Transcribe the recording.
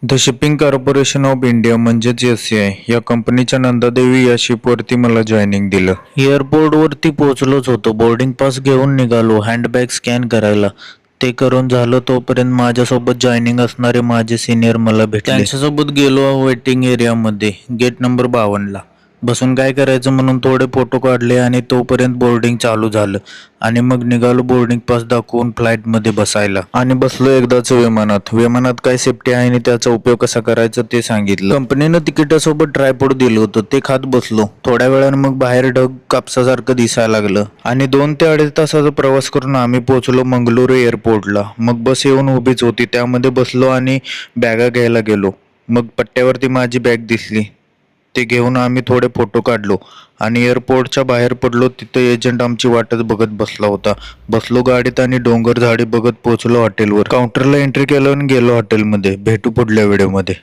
The shipping corporation of India म्हणजेच SCI या कंपनीच्या नंदादेवी या शिपवरती मला जॉईनिंग दिलं. एअरपोर्टवरती पोहोचलोच होतो. बोर्डिंग पास घेऊन निघालो हँडबॅग स्कॅन करायला. ते करून झालं तोपर्यंत माझ्यासोबत जॉईनिंग असणारे माझे सिनियर मला भेटले. त्यांच्यासोबत गेलो वेटिंग एरियामध्ये गेट नंबर 52ला. बसून काय करायचं म्हणून थोडे फोटो काढले आणि तोपर्यंत बोर्डिंग चालू झालं आणि मग निघालो बोर्डिंग पास दाखवून फ्लाईटमध्ये बसायला आणि बसलो एकदाच विमानात. विमानात काय सेफ्टी आहे आणि त्याचा उपयोग कसा करायचा ते सांगितलं. कंपनीनं तिकिटासोबत ट्रायपॉड दिलं होतं ते खात बसलो. थोड्या वेळानं मग बाहेर ढग कापसासारखं दिसायला लागलं आणि 2 ते 2.5 तासाचा प्रवास करून आम्ही पोहोचलो मंगळुरू एअरपोर्टला. मग बस येऊन उभीच होती त्यामध्ये बसलो आणि बॅगा घ्यायला गेलो. मग पट्ट्यावरती माझी बॅग दिसली. ते घेऊन आम्ही थोडे फोटो काढलो आणि एअरपोर्टच्या बाहेर पडलो. तिथं एजंट आमची वाटच बघत बसला होता. बसलो गाडीत आणि डोंगर झाडी बघत पोहोचलो हॉटेलवर. काउंटरला एंट्री केलं आणि गेलो हॉटेलमध्ये. भेटू पुढल्या व्हिडिओमध्ये.